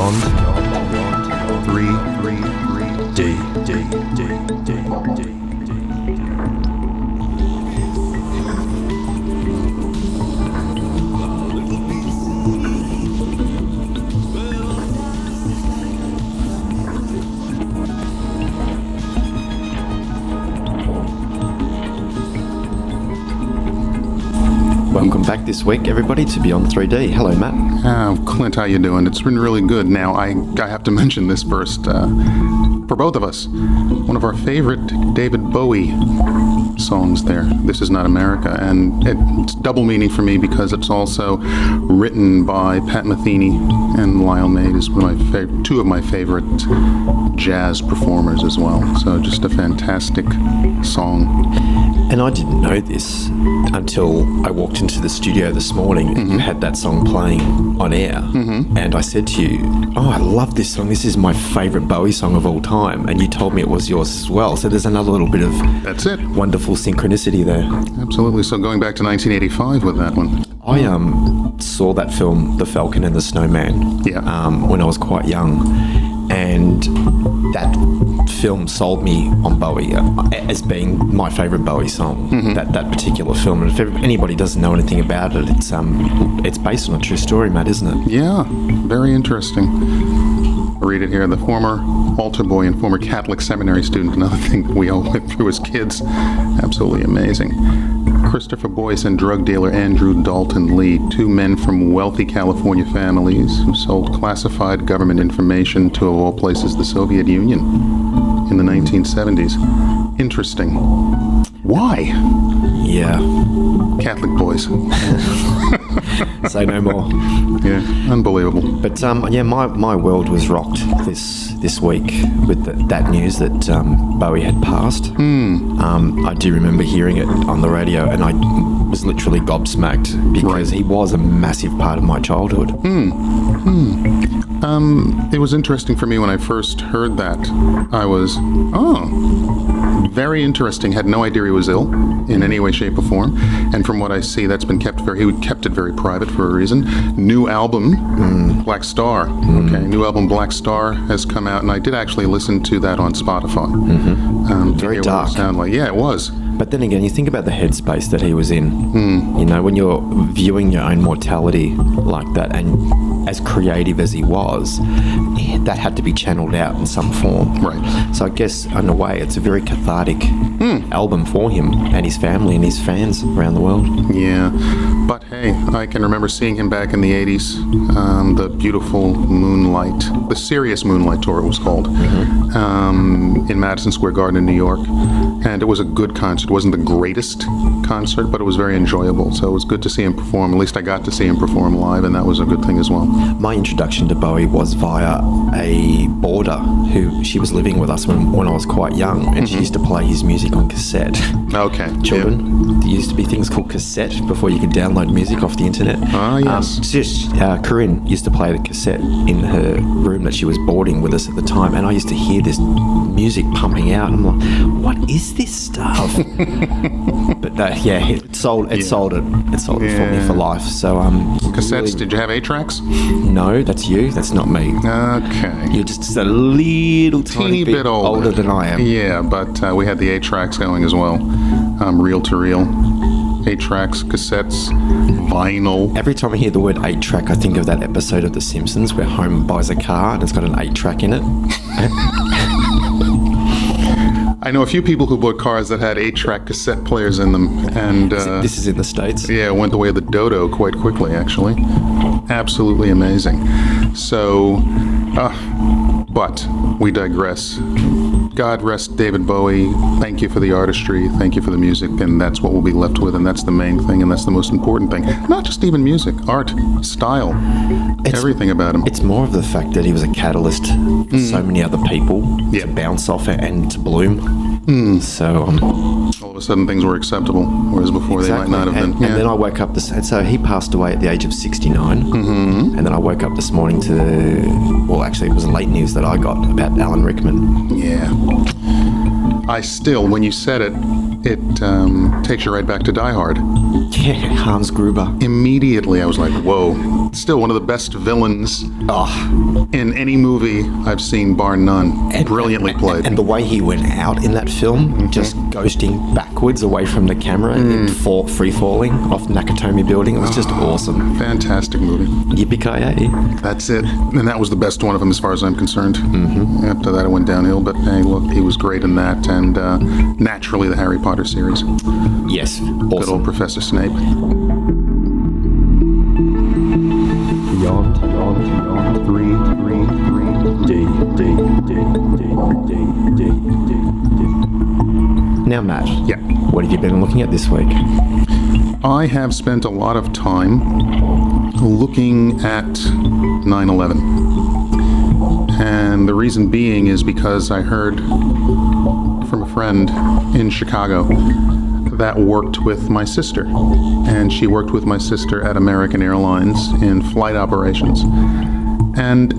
beyond 3D. Welcome back this week, everybody, to Beyond 3D. Hello, Matt. Clint, how you doing? It's been really good. Now, I have to mention this first. For both of us, one of our favorite David Bowie songs there, This Is Not America. And it's double meaning for me because it's also written by Pat Metheny and Lyle Maid, is two of my favorite jazz performers as well. So just a fantastic song. And I didn't know this until I walked into the studio this morning and you had that song playing on air. And I said to you, oh, I love this song. This is my favourite Bowie song of all time. And you told me it was yours as well. So there's another little bit of wonderful synchronicity there. Absolutely. So going back to 1985 with that one. I saw that film, The Falcon and the Snowman, when I was quite young. And that film sold me on Bowie as being my favourite Bowie song, that particular film. And if anybody doesn't know anything about it, it's based on a true story, Matt, isn't it? Yeah, very interesting. I read it here. The former altar boy and former Catholic seminary student, another thing that we all went through as kids. Absolutely amazing. Christopher Boyce and drug dealer Andrew Dalton Lee, two men from wealthy California families who sold classified government information to, of all places, the Soviet Union in the 1970s. Interesting. Why? Yeah. Catholic boys. Say no more. Yeah, unbelievable. But my world was rocked this week with that news that Bowie had passed. I do remember hearing it on the radio, and I was literally gobsmacked because he was a massive part of my childhood. It was interesting for me when I first heard that. I was, very interesting. Had no idea he was ill in any way, shape, or form. And from what I see, that's been kept he kept it very private for a reason. New album, Black Star. Okay, new album Black Star has come out, and I did actually listen to that on Spotify. Very dark. Yeah, it was. But then again, you think about the headspace that he was in. You know, when you're viewing your own mortality like that, and as creative as he was, that had to be channeled out in some form. Right. So I guess, in a way, it's a very cathartic album for him and his family and his fans around the world. Yeah. But hey, I can remember seeing him back in the 80s, the beautiful Moonlight, the Serious Moonlight tour it was called, in Madison Square Garden in New York. And it was a good concert. It wasn't the greatest concert, but it was very enjoyable. So it was good to see him perform. At least I got to see him perform live, and that was a good thing as well. My introduction to Bowie was via a boarder who she was living with us when I was quite young, and she used to play his music on cassette. Okay. Children, there used to be things called cassette before you could download music off the internet. Yes. Corinne used to play the cassette in her room that she was boarding with us at the time, and I used to hear this music pumping out, and I'm like, what is this stuff? But it sold it for me for life. So cassettes, really, did you have 8-tracks? No, that's you. That's not me. Okay. You're just a little tiny bit older than I am. Yeah, but we had the 8-tracks going as well. Reel to reel. 8-tracks, cassettes, vinyl. Every time I hear the word 8-track, I think of that episode of The Simpsons where Homer buys a car and it's got an 8-track in it. I know a few people who bought cars that had 8-track cassette players in them, and this is in the States. Yeah, went the way of the dodo quite quickly, actually. Absolutely amazing. So, but we digress. God rest David Bowie. Thank you for the artistry. Thank you for the music, and that's what we'll be left with, and that's the main thing, and that's the most important thing. Not just even music, art, style, everything about him. It's more of the fact that he was a catalyst for so many other people to bounce off and to bloom. So all of a sudden things were acceptable, whereas before they might not have been. And then I woke up so he passed away at the age of 69, and then I woke up this morning to actually it was late news that I got about Alan Rickman. Yeah. I still, when you said it, it takes you right back to Die Hard. Yeah, Hans Gruber. Immediately, I was like, whoa. Still one of the best villains in any movie I've seen, bar none. Brilliantly played. And the way he went out in that film, just ghosting backwards away from the camera and free-falling off Nakatomi Building, it was just awesome. Fantastic movie. Yippee-ki-yay. That's it. And that was the best one of them as far as I'm concerned. After that, it went downhill. But hey, look, he was great in that. And naturally, the Harry Potter series. Yes, awesome. Good old Professor Snape. Beyond 3, D. Now, Matt. Yeah. What have you been looking at this week? I have spent a lot of time looking at 9/11. And the reason being is because I heard from a friend in Chicago that worked with my sister. And she worked with my sister at American Airlines in flight operations. And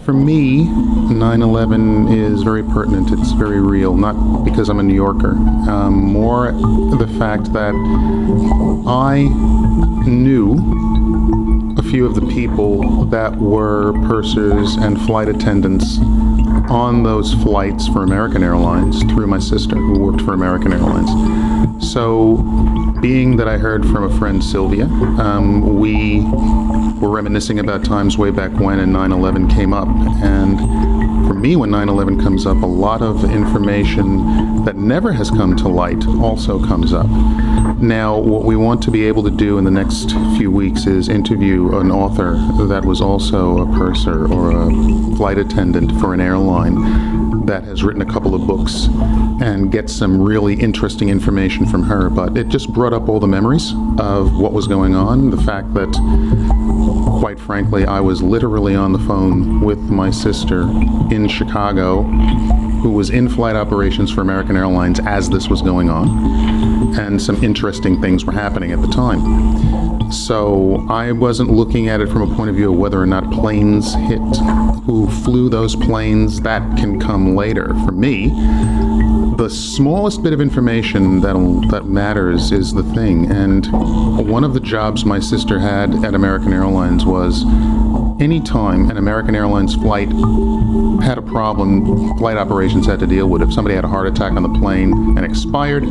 for me, 9/11 is very pertinent. It's very real, not because I'm a New Yorker. More the fact that I knew a few of the people that were pursers and flight attendants on those flights for American Airlines through my sister, who worked for American Airlines. So, being that I heard from a friend, Sylvia, we were reminiscing about times way back when, and 9/11 came up. And for me, when 9/11 comes up, a lot of information that never has come to light also comes up. Now, what we want to be able to do in the next few weeks is interview an author that was also a purser or a flight attendant for an airline that has written a couple of books and get some really interesting information from her. But it just brought up all the memories of what was going on. The fact that, quite frankly, I was literally on the phone with my sister in Chicago, who was in flight operations for American Airlines as this was going on. And some interesting things were happening at the time. So I wasn't looking at it from a point of view of whether or not planes hit, who flew those planes. That can come later. For me, the smallest bit of information that matters is the thing. And one of the jobs my sister had at American Airlines was anytime an American Airlines flight had a problem, flight operations had to deal with. If somebody had a heart attack on the plane and expired,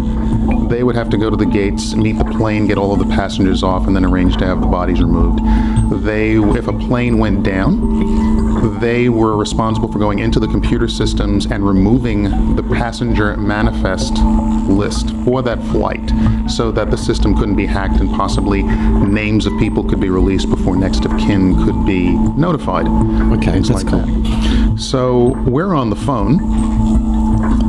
they would have to go to the gates, meet the plane, get all of the passengers off, and then arrange to have the bodies removed. If a plane went down, they were responsible for going into the computer systems and removing the passenger manifest list for that flight so that the system couldn't be hacked and possibly names of people could be released before next of kin could be notified. Okay, that's like cool. That. So we're on the phone.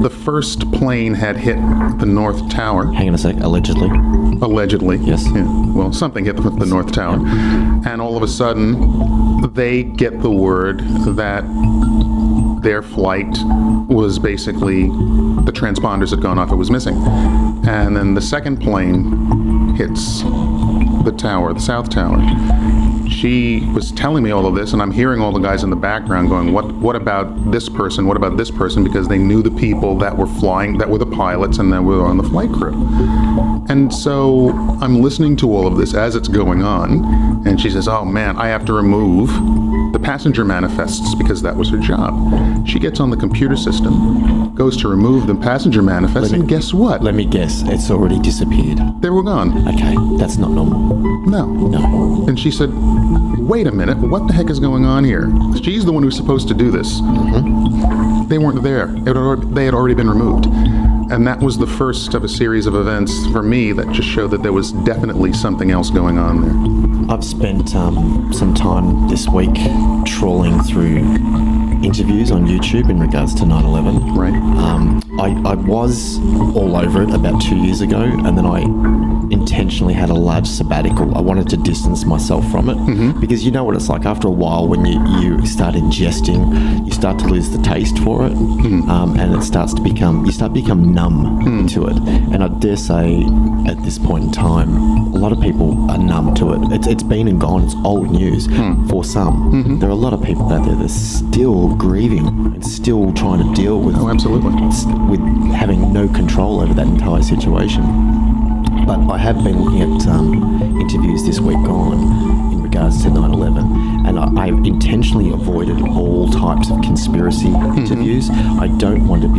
The first plane had hit the North Tower. Hang on a sec, allegedly. Allegedly. Yes. Yeah. Well, something hit the North Tower. Yeah. And all of a sudden, they get the word that their flight was basically, the transponders had gone off, it was missing. And then the second plane hits the tower, the South Tower. She was telling me all of this, and I'm hearing all the guys in the background going, what about this person? What about this person? Because they knew the people that were flying, that were the pilots and that were on the flight crew. And so I'm listening to all of this as it's going on, and she says, oh man, I have to remove the passenger manifests because that was her job. She gets on the computer system, goes to remove the passenger manifests, and guess what? Let me guess, it's already disappeared. They were gone. Okay, that's not normal. No. And she said, wait a minute, what the heck is going on here? She's the one who's supposed to do this. Mm-hmm. They weren't there. They had already been removed. And that was the first of a series of events for me that just showed that there was definitely something else going on there. I've spent some time this week trawling through interviews on YouTube in regards to 9/11. Right. I was all over it about 2 years ago, and then I intentionally had a large sabbatical. I wanted to distance myself from it, because you know what it's like after a while when you start ingesting, you start to lose the taste for it, and it starts to become, you start to become numb to it. And I dare say at this point in time, a lot of people are numb to it. It's been and gone. It's old news for some. There are a lot of people out there that still grieving and still trying to deal with absolutely. with having no control over that entire situation. But I have been looking at interviews this week gone in regards to 9/11, and I intentionally avoided all types of conspiracy interviews. I don't want to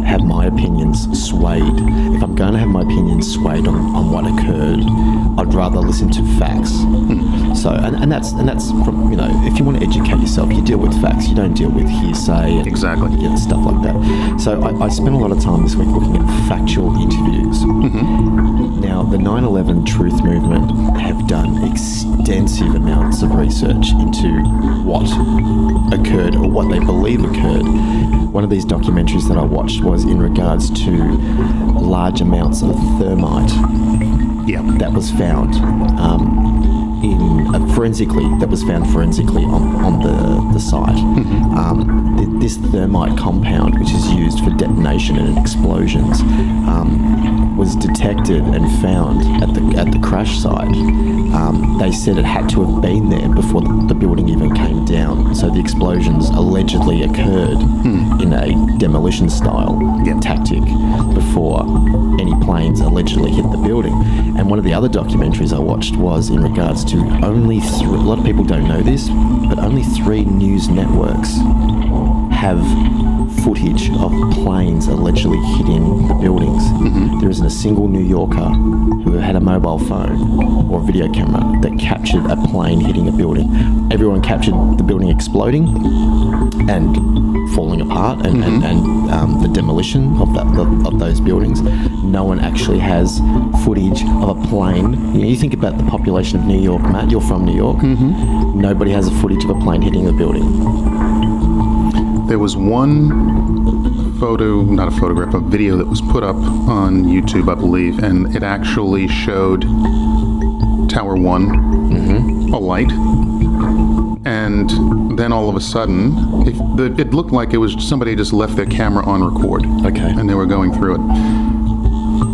have my opinions swayed. If I'm going to have my opinions swayed on what occurred, I'd rather listen to facts. So, and that's from, if you want to educate yourself, you deal with facts. You don't deal with hearsay and stuff like that. So I spent a lot of time this week looking at factual interviews. Now, the 9/11 Truth Movement have done extensive amounts of research into what occurred or what they believe occurred. One of these documentaries that I watched was in regards to large amounts of thermite that was found forensically on the site. This thermite compound, which is used for detonation and explosions, was detected and found at the crash site. They said it had to have been there before the building even came down. So the explosions allegedly occurred in a demolition style tactic before any planes allegedly hit the building. And one of the other documentaries I watched was in regards to only a lot of people don't know this, but only 3 news networks have footage of planes allegedly hitting the buildings. There isn't a single New Yorker who had a mobile phone or a video camera that captured a plane hitting a building. Everyone captured the building exploding and falling apart and the demolition of those buildings. No one actually has footage of a plane. You think about the population of New York, Matt. You're from New York. Nobody has a footage of a plane hitting a building. There was one a video that was put up on YouTube, I believe, and it actually showed Tower 1 alight. And then all of a sudden, it looked like it was somebody just left their camera on record. Okay. And they were going through it.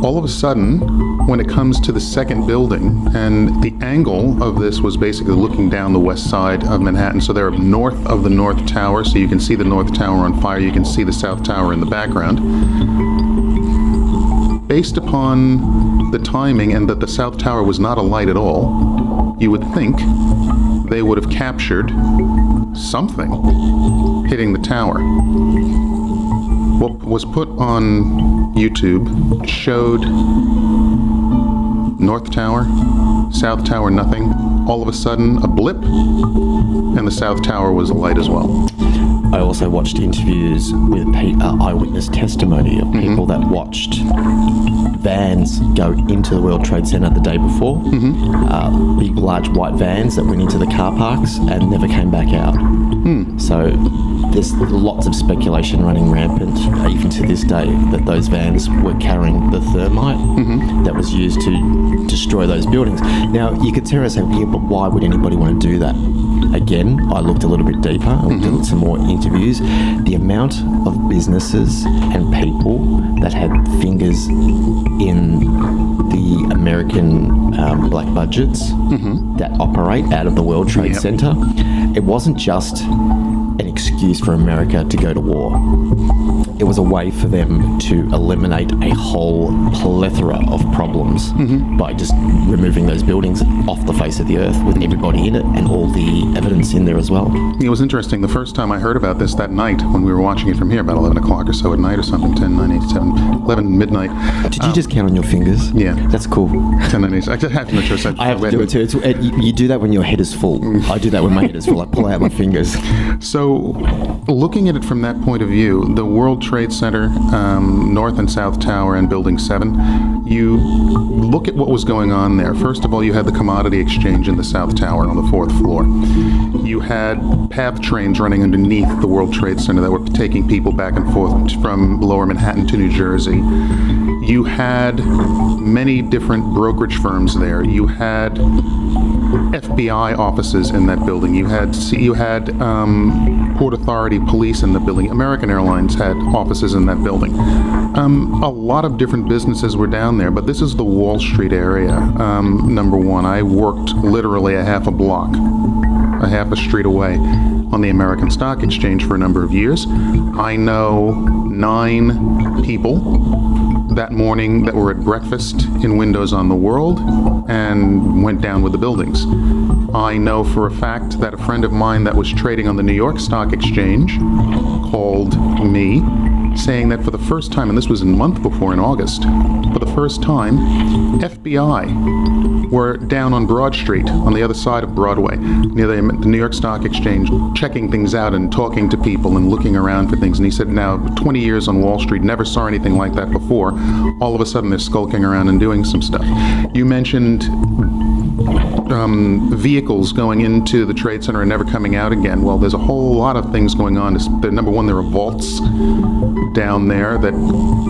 All of a sudden, when it comes to the second building, and the angle of this was basically looking down the west side of Manhattan, so they're north of the North Tower, so you can see the North Tower on fire, you can see the South Tower in the background. Based upon the timing and that the South Tower was not alight at all, you would think they would have captured something hitting the tower. What was put on YouTube showed North Tower, South Tower, nothing. All of a sudden, a blip, and the South Tower was alight as well. I also watched interviews with eyewitness testimony of people that watched vans go into the World Trade Center the day before. Big, large white vans that went into the car parks and never came back out. So there's lots of speculation running rampant, even to this day, that those vans were carrying the thermite that was used to destroy those buildings. Now, you could turn around and say, but why would anybody want to do that? Again, I looked a little bit deeper. I looked at some more interviews. The amount of businesses and people that had fingers in the American black budgets that operate out of the World Trade Center, it wasn't just an excuse for America to go to war. It was a way for them to eliminate a whole plethora of problems by just removing those buildings off the face of the earth with everybody in it and all the evidence in there as well. It was interesting. The first time I heard about this that night when we were watching it from here, about 11 o'clock or so at night or something, 10, 9, 8, 7, 11 midnight. Did you just count on your fingers? Yeah. That's cool. 10, 9, 8. I just have to make sure. I have to do it too. You do that when your head is full. I do that when my head is full. I pull out my fingers. So, looking at it from that point of view, the World Trade Center, North and South Tower, and Building 7, you look at what was going on there. First of all, you had the commodity exchange in the South Tower on the 4th floor. You had PATH trains running underneath the World Trade Center that were taking people back and forth from Lower Manhattan to New Jersey. You had many different brokerage firms there. You had F.B.I. offices in that building. You had Port Authority police in the building. American Airlines had offices in that building. A lot of different businesses were down there, but this is the Wall Street area, number one. I worked literally a half a street away on the American Stock Exchange for a number of years. I know 9 people that morning that were at breakfast in Windows on the World and went down with the buildings. I know for a fact that a friend of mine that was trading on the New York Stock Exchange called me saying that for the first time, and this was a month before in August, for the first time, F.B.I. were down on Broad Street on the other side of Broadway near the New York Stock Exchange, checking things out and talking to people and looking around for things. And he said, now, 20 years on Wall Street, never saw anything like that before. All of a sudden, they're skulking around and doing some stuff. You mentioned vehicles going into the Trade Center and never coming out again. Well, there's a whole lot of things going on. Number one, there are vaults down there that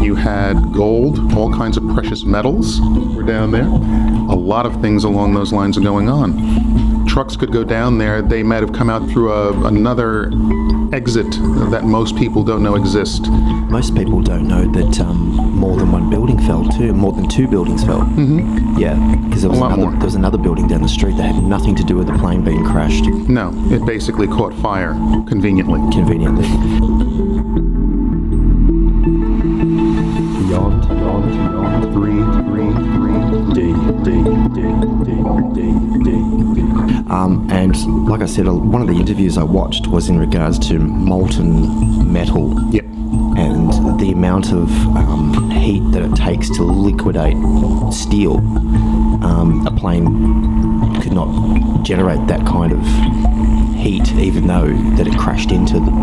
you had gold, all kinds of precious metals were down there. A lot of things along those lines are going on. Trucks could go down there. They might have come out through another exit that most people don't know exist. Most people don't know that more than one building fell too. More than 2 buildings fell. Mm-hmm. Yeah, because there was another building down the street that had nothing to do with the plane being crashed. No, it basically caught fire conveniently. Beyond 3. And like I said, one of the interviews I watched was in regards to molten metal. Yep. And the amount of heat that it takes to liquidate steel. A plane could not generate that kind of heat, even though that it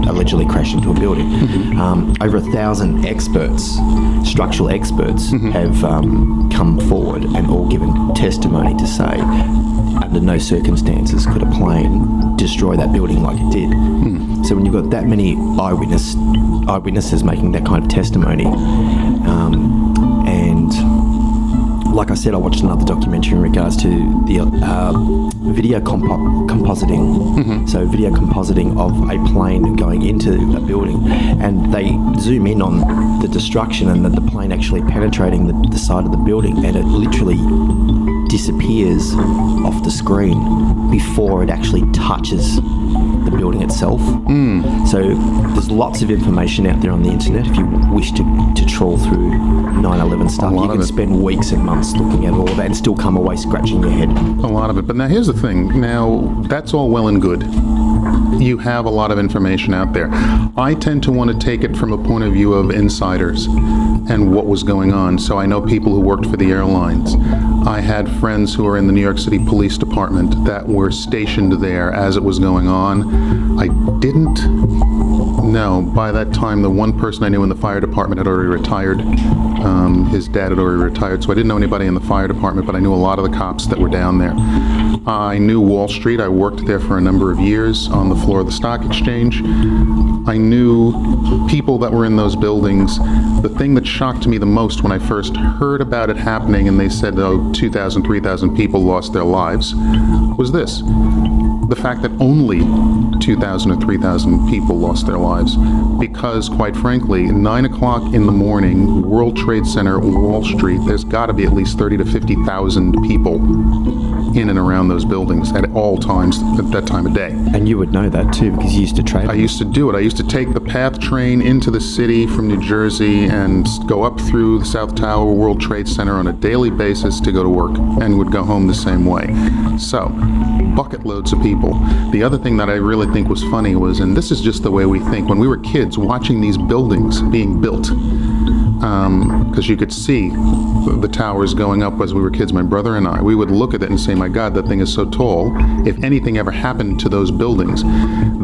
allegedly crashed into a building. Mm-hmm. Over 1,000 experts, structural experts, have come forward and all given testimony to say, under no circumstances could a plane destroy that building like it did. Mm. So when you've got that many eyewitnesses making that kind of testimony, and like I said, I watched another documentary in regards to the video compositing. Mm-hmm. So video compositing of a plane going into a building, and they zoom in on the destruction and the plane actually penetrating the side of the building, and it literally disappears off the screen before it actually touches the building itself. Mm. So there's lots of information out there on the internet. If you wish to trawl through 9/11 stuff, you can spend weeks and months looking at all of that and still come away scratching your head. A lot of it. But now here's the thing. Now, that's all well and good. You have a lot of information out there. I tend to want to take it from a point of view of insiders and what was going on. So I know people who worked for the airlines. I had friends who were in the New York City Police Department that were stationed there as it was going on. I didn't know. By that time, the one person I knew in the fire department had already retired. His dad had already retired, so I didn't know anybody in the fire department, but I knew a lot of the cops that were down there. I knew Wall Street. I worked there for a number of years on the floor of the stock exchange. I knew people that were in those buildings. The thing that shocked me the most when I first heard about it happening and they said, 2,000, 3,000 people lost their lives, was this. The fact that only 2,000 or 3,000 people lost their lives. Because, quite frankly, 9 o'clock in the morning, World Trade Center, Wall Street, there's got to be at least 30 to 50,000 people in and around those buildings at all times at that time of day. And you would know that too, because you used to trade. I used to do it. I used to take the PATH train into the city from New Jersey and go up through the South Tower, World Trade Center on a daily basis to go to work, and would go home the same way. So, bucket loads of people. The other thing that I really think was funny was, and this is just the way we think, when we were kids watching these buildings being built, because you could see the towers going up as we were kids, my brother and I, we would look at it and say, my God, that thing is so tall. If anything ever happened to those buildings,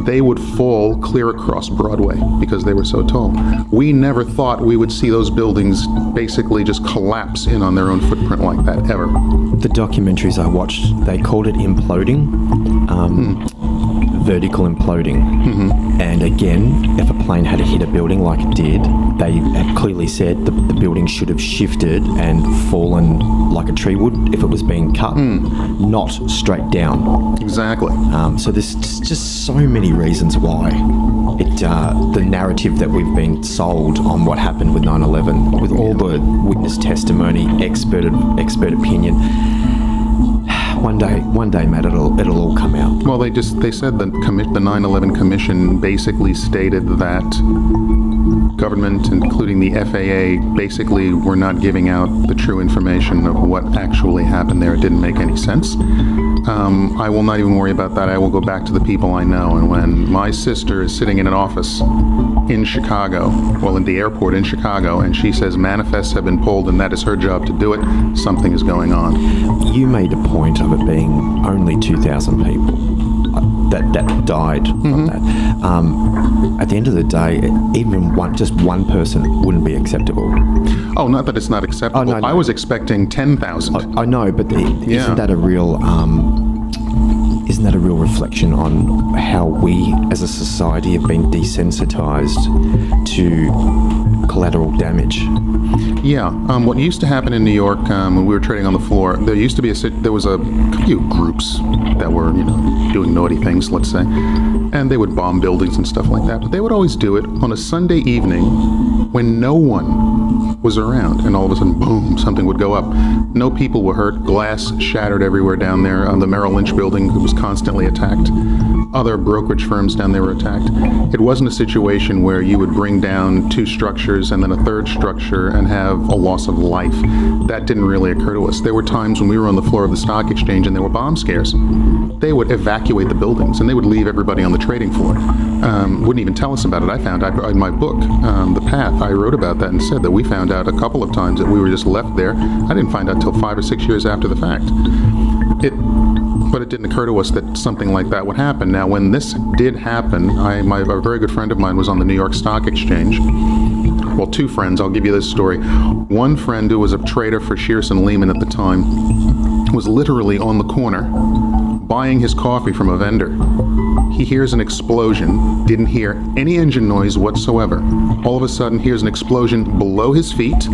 they would fall clear across Broadway because they were so tall. We never thought we would see those buildings basically just collapse in on their own footprint like that, ever. The documentaries I watched, they called it imploding. Vertical imploding. Mm-hmm. And again, if a plane had hit a building like it did, they have clearly said the building should have shifted and fallen like a tree would if it was being cut, not straight down. Exactly. So there's just so many reasons why the narrative that we've been sold on what happened with 9/11, with all the witness testimony, expert opinion. One day, Matt, it'll all come out. Well, they said that the 9/11 Commission basically stated that government, including the FAA, basically were not giving out the true information of what actually happened there. It didn't make any sense. I will not even worry about that. I will go back to the people I know. And when my sister is sitting in an office in Chicago, in the airport in Chicago, and she says manifests have been pulled and that is her job to do it, something is going on. You made a point of it being only 2,000 people that died from that. At the end of the day, even just one person wouldn't be acceptable. Oh, not that it's not acceptable. Oh, no. I was expecting 10,000. I know, but isn't that a real reflection on how we as a society have been desensitized to collateral damage? Yeah. What used to happen in New York when we were trading on the floor, there was a few groups that were, doing naughty things, let's say, and they would bomb buildings and stuff like that. But they would always do it on a Sunday evening when no one was around, and all of a sudden, boom, something would go up. No people were hurt. Glass shattered everywhere down there. The Merrill Lynch building was constantly attacked. Other brokerage firms down there were attacked. It wasn't a situation where you would bring down two structures and then a third structure and have a loss of life. That didn't really occur to us. There were times when we were on the floor of the stock exchange and there were bomb scares. They would evacuate the buildings and they would leave everybody on the trading floor. Wouldn't even tell us about it. I found out in my book, The Path, I wrote about that and said that we found out a couple of times that we were just left there. I didn't find out till 5 or 6 years after the fact. But it didn't occur to us that something like that would happen. Now, when this did happen, a very good friend of mine was on the New York Stock Exchange. Well, two friends, I'll give you this story. One friend who was a trader for Shearson Lehman at the time was literally on the corner buying his coffee from a vendor. He hears an explosion, didn't hear any engine noise whatsoever. All of a sudden, hears an explosion below his feet,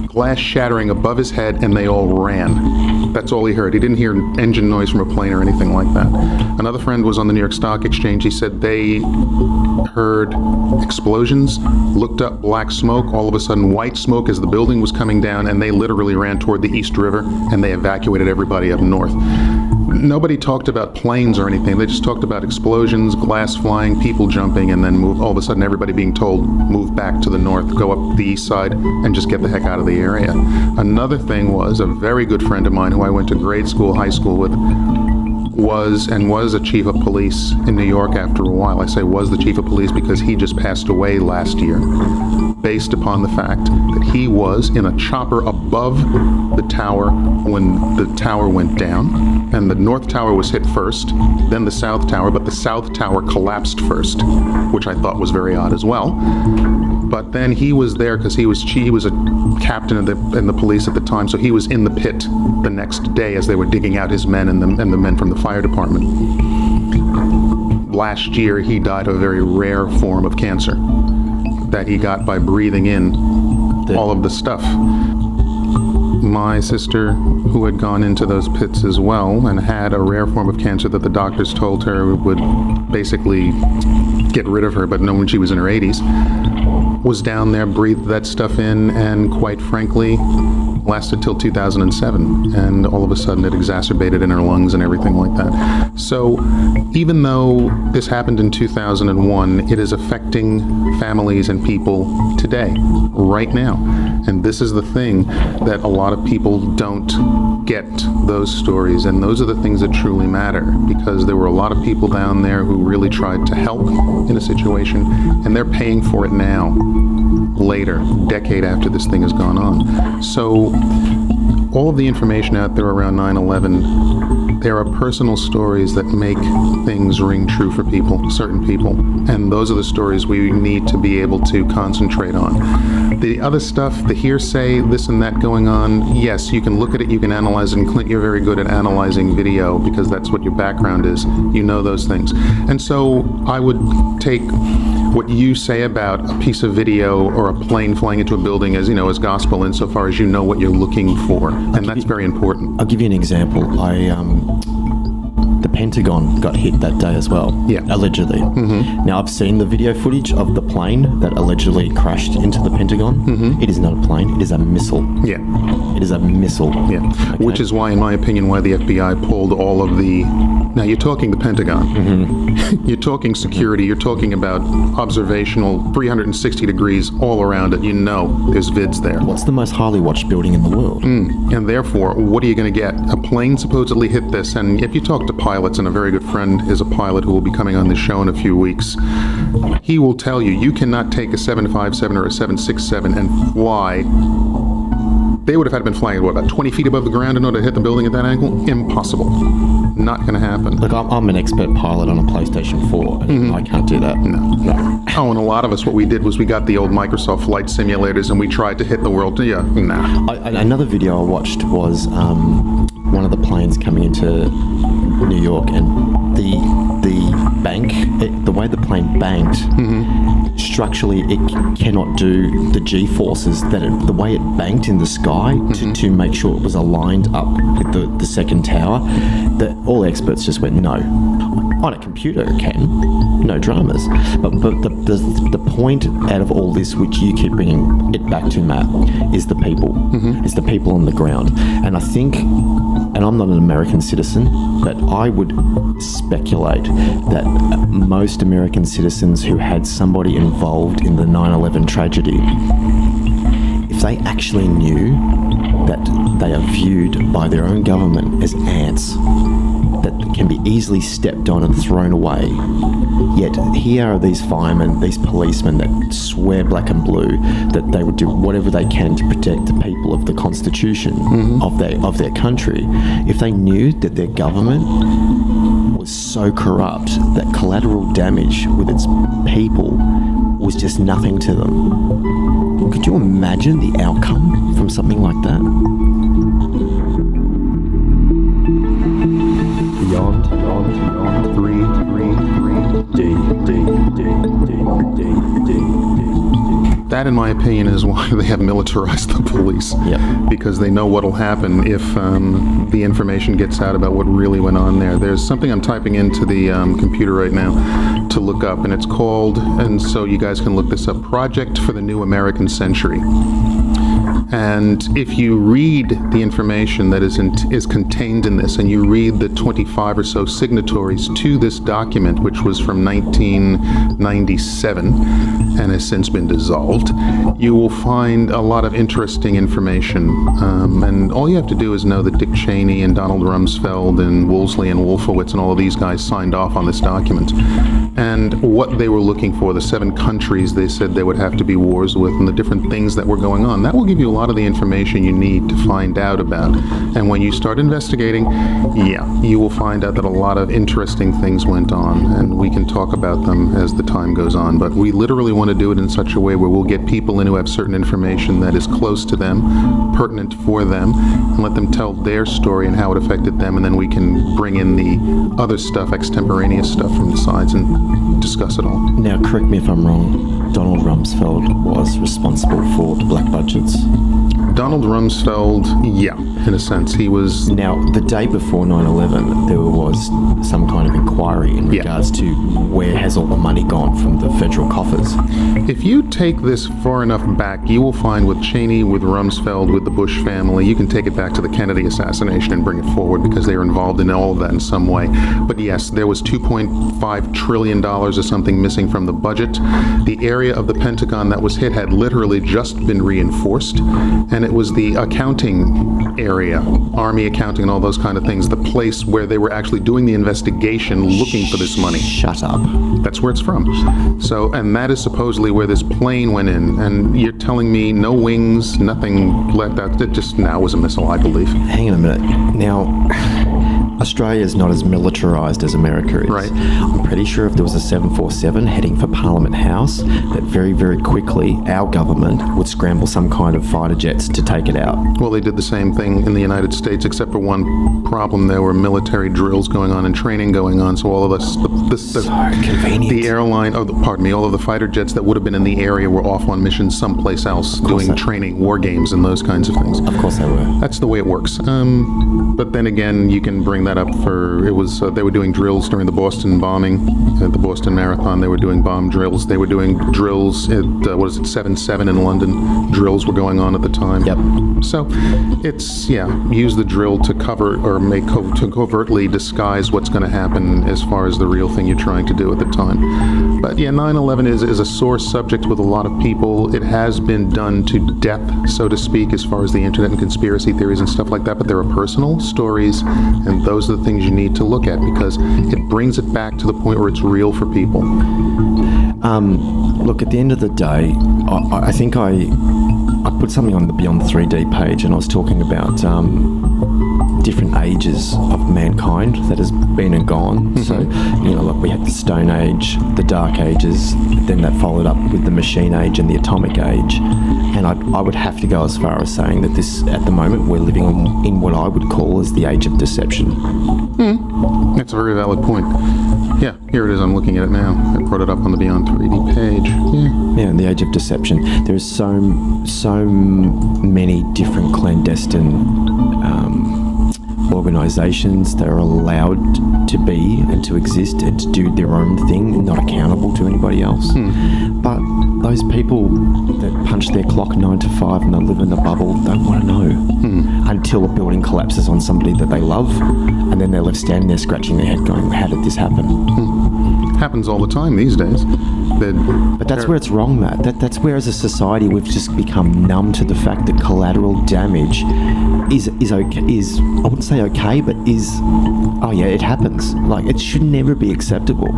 glass shattering above his head, and they all ran. That's all he heard. He didn't hear engine noise from a plane or anything like that. Another friend was on the New York Stock Exchange. He said they heard explosions, looked up black smoke, all of a sudden white smoke as the building was coming down, and they literally ran toward the East River, and they evacuated everybody up north. Nobody talked about planes or anything. They just talked about explosions, glass flying, people jumping, and then all of a sudden everybody being told, move back to the north, go up the east side, and just get the heck out of the area. Another thing was a very good friend of mine who I went to grade school, high school with, was a chief of police in New York after a while. I say was the chief of police because he just passed away last year, based upon the fact that he was in a chopper above the tower when the tower went down, and the North Tower was hit first, then the South Tower, but the South Tower collapsed first, which I thought was very odd as well. But then he was there because he was a captain in the police at the time, so he was in the pit the next day as they were digging out his men and the men from the fire department. Last year, he died of a very rare form of cancer that he got by breathing in all of the stuff. My sister, who had gone into those pits as well and had a rare form of cancer that the doctors told her would basically get rid of her, but no, when she was in her 80s, was down there, breathed that stuff in, and quite frankly, lasted till 2007, and all of a sudden it exacerbated in her lungs and everything like that. So even though this happened in 2001, it is affecting families and people today, right now. And this is the thing that a lot of people don't get, those stories, and those are the things that truly matter, because there were a lot of people down there who really tried to help in a situation, and they're paying for it now, later, decade after this thing has gone on. So all of the information out there around 9/11, there are personal stories that make things ring true for people, certain people, and those are the stories we need to be able to concentrate on. The other stuff, the hearsay, this and that going on, yes, you can look at it, you can analyze it, and Clint, you're very good at analyzing video because that's what your background is. You know those things. And so I would take what you say about a piece of video or a plane flying into a building as, as gospel insofar as you know what you're looking for, and that's very important. I'll give you an example. The Pentagon got hit that day as well. Yeah. Allegedly. Now, I've seen the video footage of the plane that allegedly crashed into the Pentagon. It is not a plane. It is a missile. Yeah. It is a missile. Yeah. Okay. Which is why, in my opinion, why the FBI pulled all of the... Now, you're talking the Pentagon. You're talking security. You're talking about observational 360 degrees all around it. You know there's vids there. What's the most highly watched building in the world? And therefore, what are you going to get? A plane supposedly hit this, and if you talk to pilots, and a very good friend is a pilot who will be coming on this show in a few weeks, he will tell you, you cannot take a 757 or a 767 and fly. They would have had to been flying at, what, about 20 feet above the ground in order to hit the building at that angle? Impossible. Not going to happen. Look, I'm an expert pilot on a PlayStation 4, and I can't do that. No. Oh, and a lot of us, what we did was we got the old Microsoft flight simulators and we tried to hit the world. Yeah, nah. Another video I watched was one of the planes coming into New York, and the bank, the way the plane banked, structurally it cannot do the G-forces that the way it banked in the sky to make sure it was aligned up with the second tower. All the experts just went, no. On a computer it can, no dramas. But the point out of all this, which you keep bringing it back to, Matt, is the people. It's the people on the ground. And I think, and I'm not an American citizen, but I would speculate that most American citizens who had somebody involved in the 9/11 tragedy, if they actually knew that they are viewed by their own government as ants that can be easily stepped on and thrown away, yet here are these firemen, these policemen that swear black and blue that they would do whatever they can to protect the people of the Constitution of their country. If they knew that their government was so corrupt that collateral damage with its people was just nothing to them, could you imagine the outcome from something like that? Beyond, 3, D. That, in my opinion, is why they have militarized the police. Yep. Because they know what'll happen if the information gets out about what really went on there. There's something I'm typing into the computer right now to look up, and it's called, and so you guys can look this up, Project for the New American Century. And if you read the information that is contained in this, and you read the 25 or so signatories to this document, which was from 1997 and has since been dissolved, you will find a lot of interesting information. And all you have to do is know that Dick Cheney and Donald Rumsfeld and Woolsey and Wolfowitz and all of these guys signed off on this document. And what they were looking for, the 7 countries they said there would have to be wars with, and the different things that were going on. That will give you a lot of the information you need to find out about. And when you start investigating, you will find out that a lot of interesting things went on, and we can talk about them as the time goes on. But we literally want to do it in such a way where we'll get people in who have certain information that is close to them, pertinent for them, and let them tell their story and how it affected them, and then we can bring in the other stuff, extemporaneous stuff from the sides, and discuss it all. Now, correct me if I'm wrong, Donald Rumsfeld was responsible for the black budgets. Donald Rumsfeld, in a sense, he was... Now, the day before 9/11, there was some kind of inquiry in regards to where has all the money gone from the federal coffers. If you take this far enough back, you will find with Cheney, with Rumsfeld, with the Bush family, you can take it back to the Kennedy assassination and bring it forward because they were involved in all of that in some way. But yes, there was $2.5 trillion or something missing from the budget. The area of the Pentagon that was hit had literally just been reinforced, and it was the accounting area, Army accounting and all those kind of things, the place where they were actually doing the investigation looking for this money. Shut up. That's where it's from. So, and that is supposedly where this plane went in, and you're telling me no wings, nothing like that, it just now was a missile, I believe. Hang on a minute. Now, Australia is not as militarized as America is. Right. I'm pretty sure if there was a 747 heading for Parliament House, that very, very quickly our government would scramble some kind of fighter jets to take it out. Well, they did the same thing in the United States, except for one problem. There were military drills going on and training going on, so all of us, So convenient. the airline, all of the fighter jets that would have been in the area were off on missions someplace else, doing training, war games, and those kinds of things. Of course they were. That's the way it works. But then again, you can bring that up for, it was, they were doing drills during the Boston bombing, at the Boston Marathon. They were doing bomb drills. They were doing drills at, 7/7 in London. Drills were going on at the time. Yep. So it's, use the drill to cover or to covertly disguise what's going to happen as far as the real thing you're trying to do at the time. But 9/11 is a sore subject with a lot of people. It has been done to death, so to speak, as far as the internet and conspiracy theories and stuff like that, but there are personal stories, and those are the things you need to look at because it brings it back to the point where it's real for people. Look, at the end of the day, I think I put something on the Beyond the 3D page, and I was talking about different ages of mankind that has been and gone. Mm-hmm. So, like we had the Stone Age, the Dark Ages, then that followed up with the Machine Age and the Atomic Age. And I would have to go as far as saying that this, at the moment, we're living in what I would call as the Age of Deception. That's a very valid point. Yeah, here it is. I'm looking at it now. I brought it up on the Beyond 3D page. Yeah, the Age of Deception. There's so many different clandestine organisations that are allowed to be and to exist and to do their own thing, not accountable to anybody else. But those people that punch their clock 9 to 5 and they live in a bubble don't want to know until a building collapses on somebody that they love, and then they're left standing there scratching their head going, how did this happen? Happens all the time these days. But that's where it's wrong, Matt. That's where as a society we've just become numb to the fact that collateral damage is okay, I wouldn't say okay, but it happens. Like, it should never be acceptable.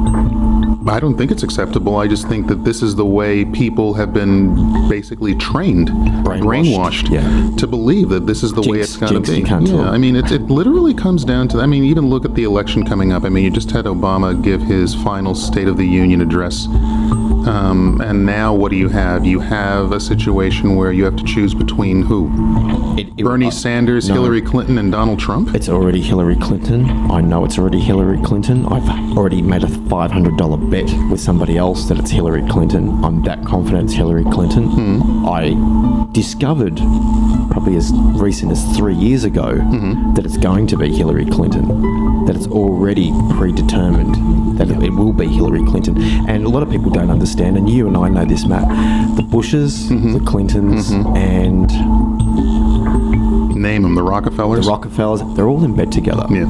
I don't think it's acceptable. I just think that this is the way people have been basically trained, brainwashed to believe that this is the way it's going to be. I mean, it literally comes down to, even look at the election coming up. You just had Obama give his final State of the Union address. And now what do you have? You have a situation where you have to choose between who? Bernie Sanders, Hillary Clinton, and Donald Trump? It's already Hillary Clinton. I know it's already Hillary Clinton. I've already made a $500 bet with somebody else that it's Hillary Clinton. I'm that confident it's Hillary Clinton. I discovered, probably as recent as 3 years ago, that it's going to be Hillary Clinton. That it's already predetermined that it will be Hillary Clinton. And a lot of people don't understand, and you and I know this, Matt. The Bushes, the Clintons, and... Name them, the Rockefellers? The Rockefellers, they're all in bed together. Yeah.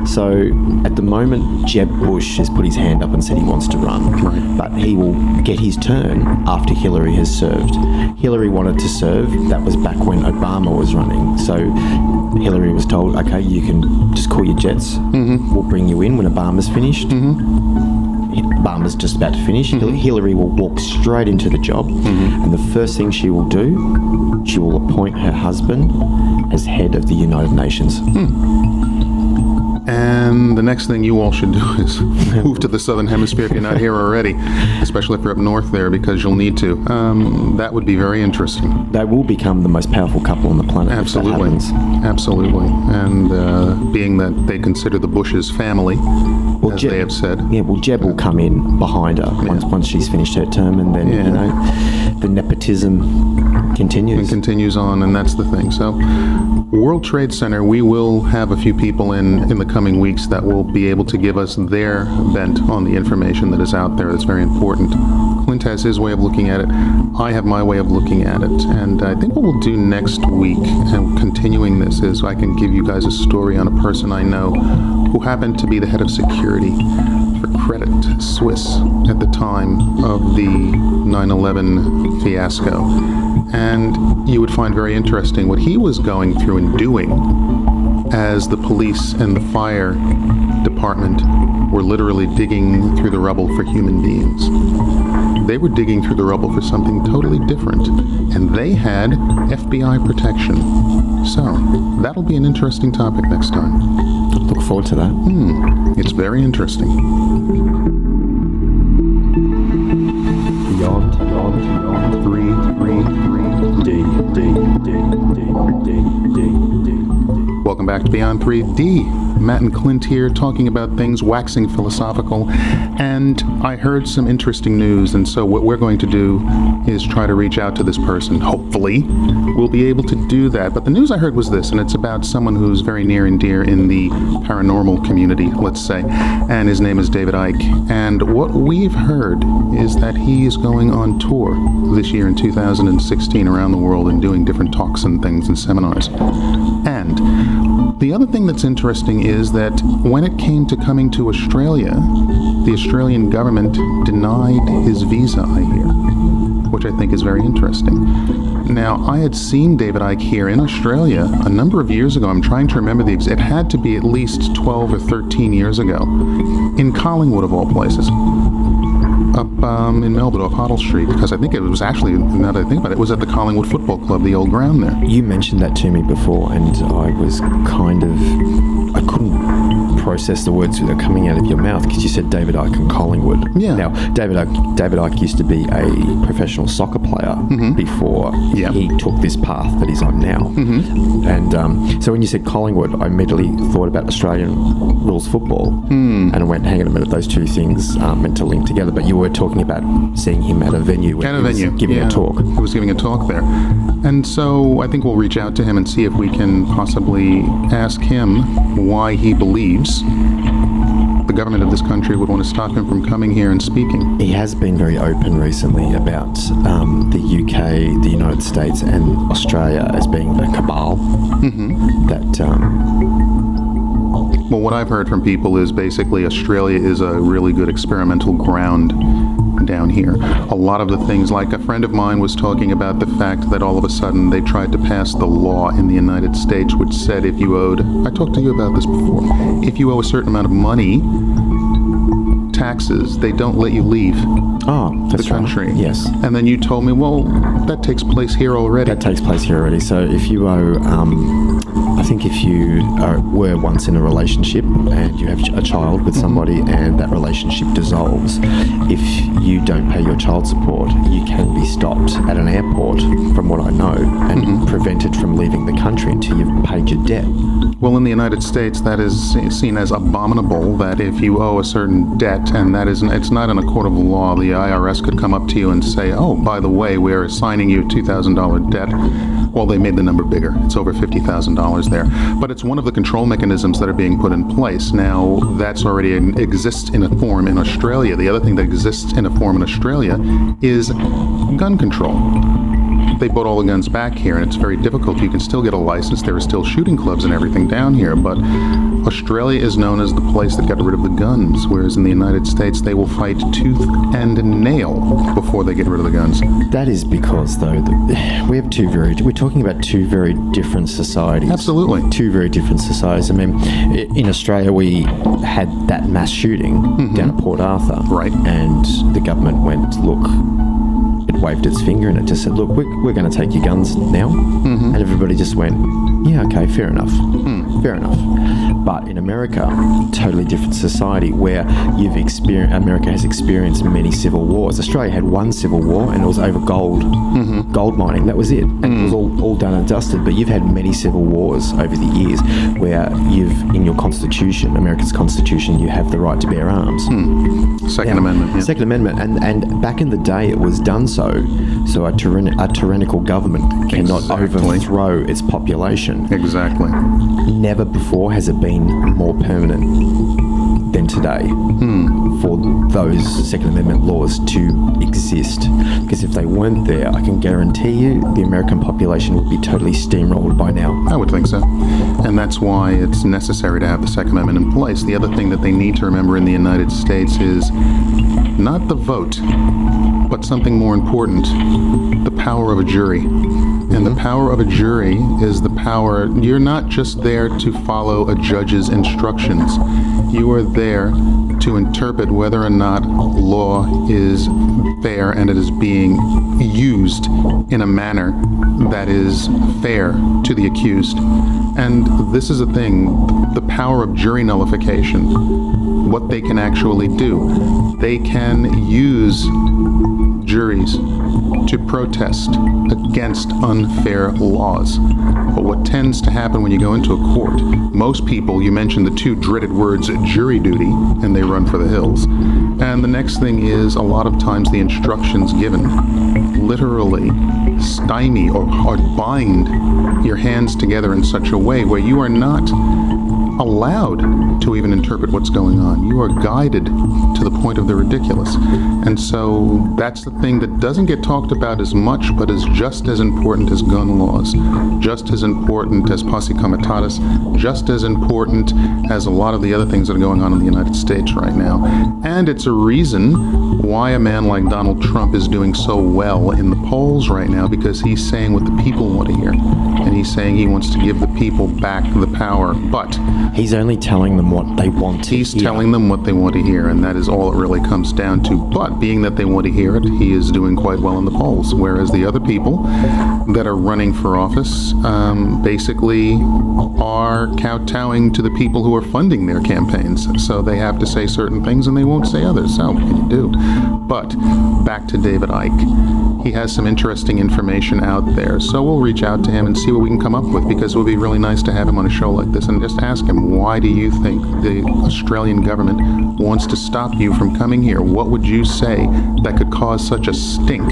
So at the moment, Jeb Bush has put his hand up and said he wants to run. Right. But he will get his turn after Hillary has served. Hillary wanted to serve. That was back when Obama was running. So Hillary was told, okay, you can just call your jets. We'll bring you in when Obama's finished. Obama's just about to finish. Hillary will walk straight into the job. And the first thing she will do, she will appoint her husband as head of the United Nations. And the next thing you all should do is move to the Southern Hemisphere if you're not here already, especially if you're up north there, because you'll need to. That would be very interesting. They will become the most powerful couple on the planet. Absolutely. If that happens. Absolutely. And being that they consider the Bushes family, as they have said. Yeah, well, Jeb will come in behind her once she's finished her term, and then, the nepotism continues. It continues on, and that's the thing. So, World Trade Center, we will have a few people in the coming weeks that will be able to give us their bent on the information that is out there. That's very important. Clint has his way of looking at it. I have my way of looking at it. And I think what we'll do next week, and continuing this, is I can give you guys a story on a person I know who happened to be the head of security for Credit Suisse at the time of the 9/11 fiasco. And you would find very interesting what he was going through and doing as the police and the fire department were literally digging through the rubble for human beings. They were digging through the rubble for something totally different, and they had FBI protection. So, that'll be an interesting topic next time. Look forward to that. It's very interesting. Beyond 3, D. Welcome back to Beyond 3D. Matt and Clint here, talking about things, waxing philosophical, and I heard some interesting news, and so what we're going to do is try to reach out to this person. Hopefully, we'll be able to do that. But the news I heard was this, and it's about someone who's very near and dear in the paranormal community, let's say, and his name is David Icke. And what we've heard is that he is going on tour this year in 2016 around the world and doing different talks and things and seminars. And the other thing that's interesting is that when it came to coming to Australia, the Australian government denied his visa, I hear, which I think is very interesting. Now, I had seen David Icke here in Australia a number of years ago. I'm trying to remember it had to be at least 12 or 13 years ago, in Collingwood of all places. Up in Melbourne off Hoddle Street, because I think it was actually, now that I think about it, it was at the Collingwood Football Club, the old ground there. You mentioned that to me before, and I was I couldn't process the words that are coming out of your mouth, because you said David Icke and Collingwood. Yeah. Now, David Icke used to be a professional soccer player before he took this path that he's on now. And so when you said Collingwood, I immediately thought about Australian rules football, and I went, hang on a minute, those two things aren't meant to link together, but you were talking about seeing him at a venue where he was giving a talk. He was giving a talk there. And so I think we'll reach out to him and see if we can possibly ask him why he believes the government of this country would want to stop him from coming here and speaking. He has been very open recently about the UK, the United States, and Australia as being a cabal. Well, what I've heard from people is basically Australia is a really good experimental ground down here. A lot of the things, like a friend of mine was talking about the fact that all of a sudden they tried to pass the law in the United States which said if you owed, I talked to you about this before, if you owe a certain amount of money, taxes, they don't let you leave the country. Right. Yes. And then you told me, well, that takes place here already. That takes place here already. So if you owe, I think if you were once in a relationship and you have a child with somebody and that relationship dissolves, if you don't pay your child support, you can be stopped at an airport, from what I know, and prevented from leaving the country until you've paid your debt. Well, in the United States, that is seen as abominable, that if you owe a certain debt, and that is, it's not in a court of law, the IRS could come up to you and say, oh, by the way, we're assigning you a $2,000 debt. Well, they made the number bigger. It's over $50,000 there. But it's one of the control mechanisms that are being put in place. Now, that's already exists in a form in Australia. The other thing that exists in a form in Australia is gun control. They brought all the guns back here, and it's very difficult. You can still get a license. There are still shooting clubs and everything down here, but Australia is known as the place that got rid of the guns, whereas in the United States, they will fight tooth and nail before they get rid of the guns. That is because, though, we're talking about two very different societies. Absolutely. Two very different societies. I mean, in Australia, we had that mass shooting down at Port Arthur. Right. And the government went, look, it waved its finger and it just said, look, we're going to take your guns now. And everybody just went, yeah, okay, fair enough. Fair enough. But in America, totally different society where America has experienced many civil wars. Australia had one civil war and it was over gold mining. That was it. And it was all done and dusted. But you've had many civil wars over the years where in your constitution, America's constitution, you have the right to bear arms. Second Amendment. Yeah. Second Amendment. And back in the day, it was done so a tyrannical government cannot overthrow its population. Exactly. Never before has it been more permanent than today for those Second Amendment laws to exist. Because if they weren't there, I can guarantee you the American population would be totally steamrolled by now. I would think so. And that's why it's necessary to have the Second Amendment in place. The other thing that they need to remember in the United States is not the vote, but something more important, the power of a jury. And the power of a jury is the power, you're not just there to follow a judge's instructions. You are there to interpret whether or not law is fair and it is being used in a manner that is fair to the accused. And this is a thing, the power of jury nullification what they can actually do. They can use juries to protest against unfair laws. But what tends to happen when you go into a court, most people, you mention the two dreaded words jury duty, and they run for the hills. And the next thing is, a lot of times the instructions given literally stymie or bind your hands together in such a way where you are not allowed to even interpret what's going on. You are guided to the point of the ridiculous. And so that's the thing that doesn't get talked about as much, but is just as important as gun laws, just as important as posse comitatus, just as important as a lot of the other things that are going on in the United States right now. And it's a reason why a man like Donald Trump is doing so well in the polls right now, because he's saying what the people want to hear. And he's saying he wants to give the people back the power. But he's only telling them what they want to hear. He's telling them what they want to hear, and that is all it really comes down to. But being that they want to hear it, he is doing quite well in the polls, whereas the other people that are running for office basically are kowtowing to the people who are funding their campaigns. So they have to say certain things and they won't say others. So what can you do? But back to David Icke. He has some interesting information out there, so we'll reach out to him and see what we can come up with, because it would be really nice to have him on a show like this and just ask him, why do you think the Australian government wants to stop you from coming here? What would you say that could cause such a stink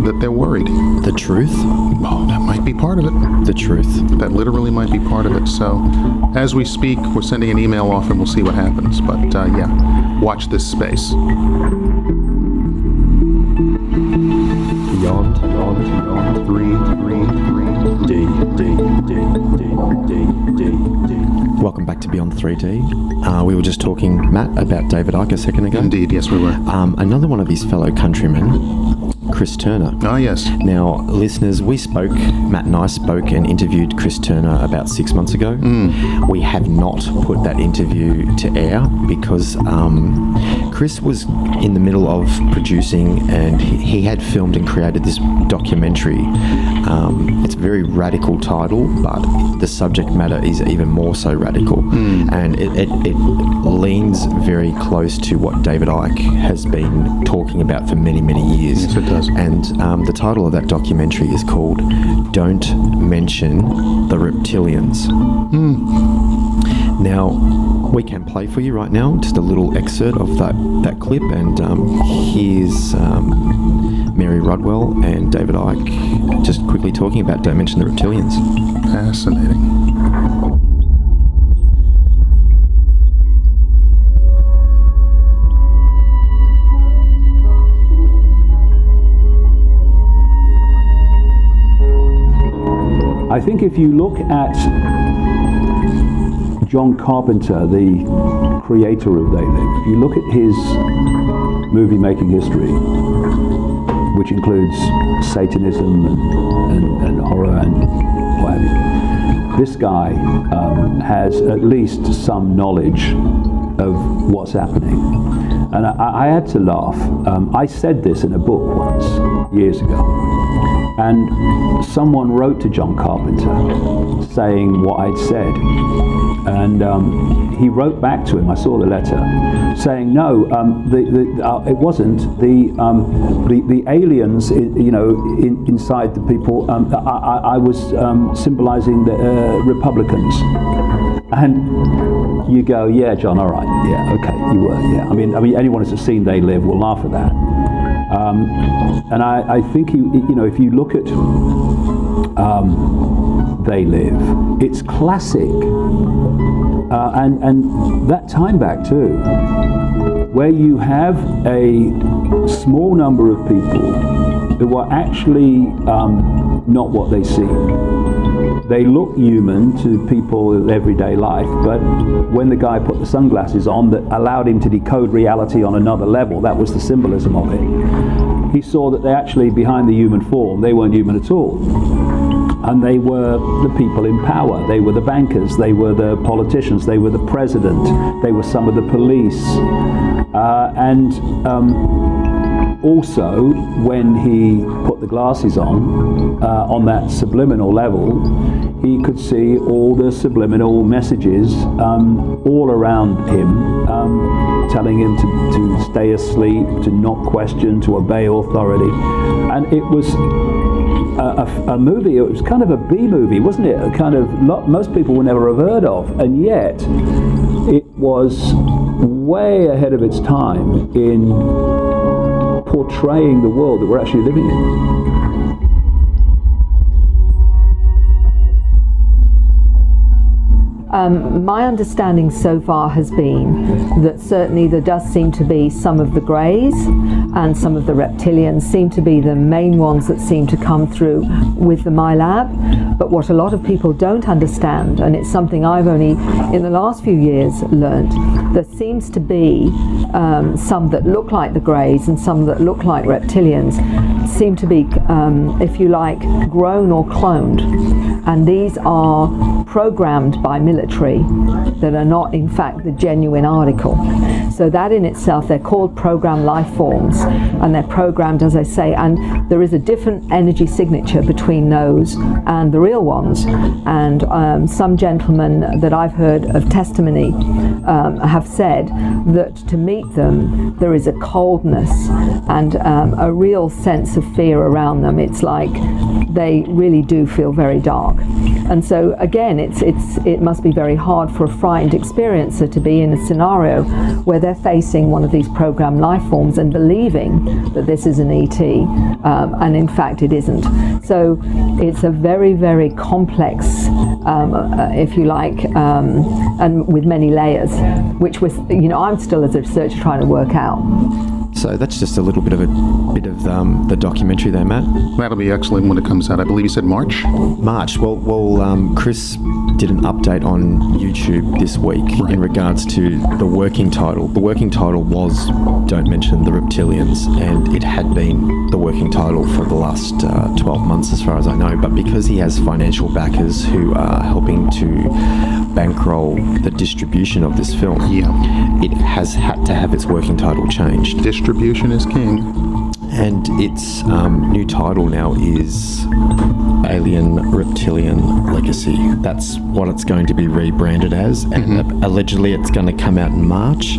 that they're worried? The truth? Oh, that might be part of it. The truth. That literally might be part of it. So as we speak, we're sending an email off and we'll see what happens. But yeah, watch this space. Beyond 3D. Welcome back to Beyond 3D. We were just talking, Matt, about David Icke a second ago. Indeed, yes we were. Another one of his fellow countrymen, Chris Turner. Ah, yes. Now, listeners, Matt and I spoke and interviewed Chris Turner about 6 months ago. We have not put that interview to air because Chris was in the middle of producing, and he had filmed and created this documentary. It's a very radical title, but the subject matter is even more so radical. And it leans very close to what David Icke has been talking about for many, many years. Yes, it does. And the title of that documentary is called Don't Mention the Reptilians. Now, we can play for you right now just a little excerpt of that clip, and here's Mary Rodwell and David Icke just quickly talking about Don't Mention the Reptilians. Fascinating. I think if you look at John Carpenter, the creator of VALE, if you look at his movie-making history, which includes Satanism and horror and what have you, this guy has at least some knowledge of what's happening. And I had to laugh. I said this in a book once, years ago. And someone wrote to John Carpenter saying what I'd said. And he wrote back to him, I saw the letter, saying, no, it wasn't. The aliens, inside the people, I was symbolizing the Republicans. And you go, yeah, John, all right, yeah, okay, you were, yeah. I mean, anyone who's seen They Live will laugh at that. And I think if you look at They Live, it's classic, and that time back too, where you have a small number of people who are actually not what they seem. They look human to people in everyday life, but when the guy put the sunglasses on that allowed him to decode reality on another level, that was the symbolism of it. He saw that they actually, behind the human form, they weren't human at all. And they were the people in power. They were the bankers. They were the politicians. They were the president. They were some of the police. And also, when he put the glasses on that subliminal level, he could see all the subliminal messages all around him, telling him to stay asleep, to not question, to obey authority. And it was a movie. It was kind of a B movie, wasn't it? A kind of most people would never have heard of, and yet it was way ahead of its time in portraying the world that we're actually living in. My understanding so far has been that certainly there does seem to be some of the greys and some of the reptilians seem to be the main ones that seem to come through with the MyLab. But what a lot of people don't understand, and it's something I've only in the last few years learnt, there seems to be some that look like the greys and some that look like reptilians seem to be, if you like, grown or cloned. And these are programmed by military that are not in fact the genuine article. So that in itself, they're called programmed life forms, and they're programmed, as I say, and there is a different energy signature between those and the real ones. And some gentlemen that I've heard of testimony have said that to meet them there is a coldness and a real sense of fear around them. It's like they really do feel very dark. And so again, it must be very hard for a frightened experiencer to be in a scenario where they're facing one of these programmed life forms and believing that this is an ET, and in fact it isn't. So it's a very, very complex, if you like, and with many layers, which was, I'm still as a researcher trying to work out. So that's just a little bit of the documentary there, Matt. That'll be excellent when it comes out. I believe you said March? March. Well, Chris did an update on YouTube this week in regards to the working title. The working title was Don't Mention the Reptilians, and it had been the working title for the last 12 months as far as I know, but because he has financial backers who are helping to bankroll the distribution of this film, it has had to have its working title changed. Distribution is king. And its new title now is Alien Reptilian Legacy. That's what it's going to be rebranded as, and allegedly it's going to come out in March.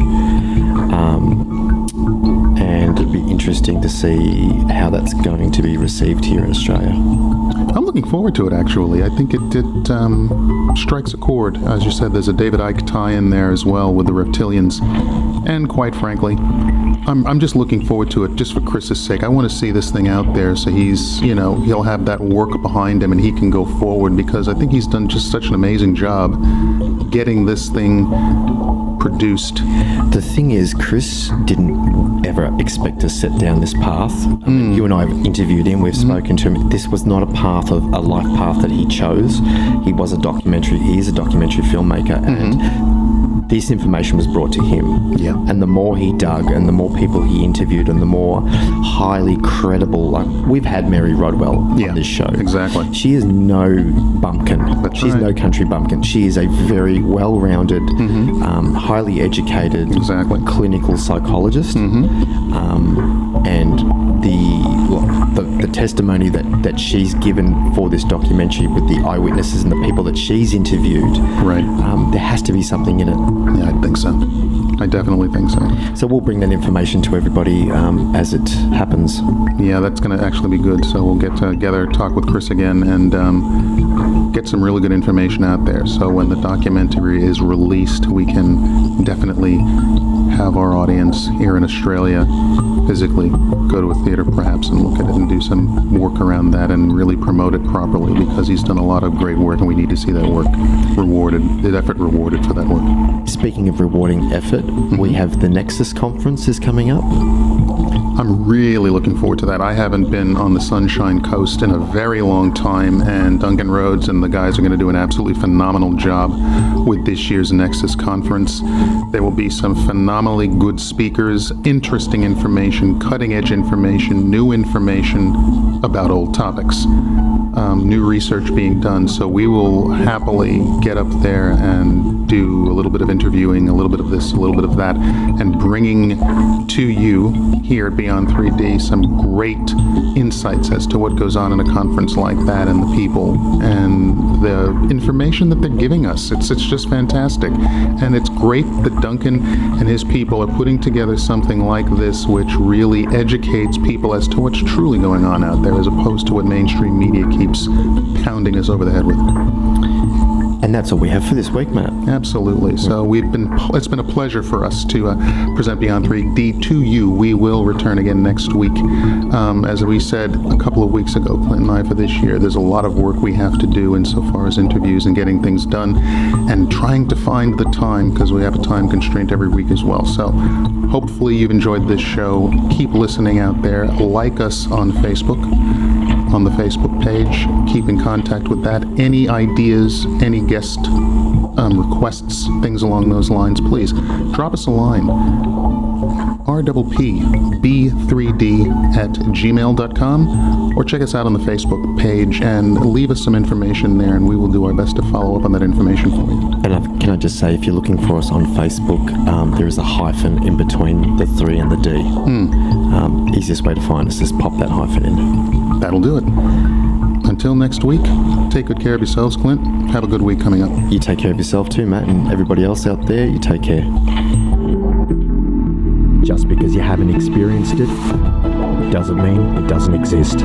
And it'd be interesting to see how that's going to be received here in Australia. I'm looking forward to it, actually. I think it strikes a chord. As you said, there's a David Icke tie-in there as well with the Reptilians. And quite frankly, I'm just looking forward to it just for Chris's sake. I want to see this thing out there so he'll have that work behind him and he can go forward, because I think he's done just such an amazing job getting this thing produced. The thing is, Chris didn't ever expect to set down this path. I mean, you and I have interviewed him, we've spoken to him. This was not a life path that he chose. He is a documentary filmmaker, and this information was brought to him. And the more he dug and the more people he interviewed and the more highly credible, like we've had Mary Rodwell on this show. Exactly. She is no bumpkin. She's no country bumpkin. She is a very well-rounded, highly educated clinical psychologist. And the testimony that she's given for this documentary with the eyewitnesses and the people that she's interviewed, there has to be something in it. Yeah, I think so. I definitely think so. So we'll bring that information to everybody as it happens. Yeah, that's going to actually be good. So we'll get together, talk with Chris again, and get some really good information out there. So when the documentary is released, we can definitely have our audience here in Australia physically go to a theater perhaps and look at it and do some work around that and really promote it properly, because he's done a lot of great work and we need to see that work rewarded, the effort rewarded for that work. Speaking of rewarding effort, we have the Nexus Conferences coming up. I'm really looking forward to that. I haven't been on the Sunshine Coast in a very long time, and Duncan Rhodes and the guys are going to do an absolutely phenomenal job with this year's Nexus Conference. There will be some phenomenally good speakers, interesting information, cutting-edge information, new information about old topics. new research being done. So we will happily get up there and do a little bit of interviewing, a little bit of this, a little bit of that, and bringing to you here at Beyond 3D some great insights as to what goes on in a conference like that, and the people and the information that they're giving us. It's just fantastic. And it's great that Duncan and his people are putting together something like this, which really educates people as to what's truly going on out there, as opposed to what mainstream media keeps pounding us over the head with. And that's all we have for this week, Matt. Absolutely. So it's been a pleasure for us to present Beyond 3D to you. We will return again next week. As we said a couple of weeks ago, Clint and I, for this year, there's a lot of work we have to do insofar as interviews and getting things done, and trying to find the time, because we have a time constraint every week as well. So hopefully you've enjoyed this show. Keep listening out there. Like us on Facebook, on the Facebook page. Keep in contact with that. Any ideas, any guest requests, things along those lines, please drop us a line. rppb3d@gmail.com, or check us out on the Facebook page and leave us some information there, and we will do our best to follow up on that information for you. And can I just say, if you're looking for us on Facebook, there is a hyphen in between the 3 and the D. Easiest way to find us is pop that hyphen in. That'll do it. Until next week, take good care of yourselves, Clint. Have a good week coming up. You take care of yourself too, Matt, and everybody else out there, you take care. Just because you haven't experienced it, doesn't mean it doesn't exist.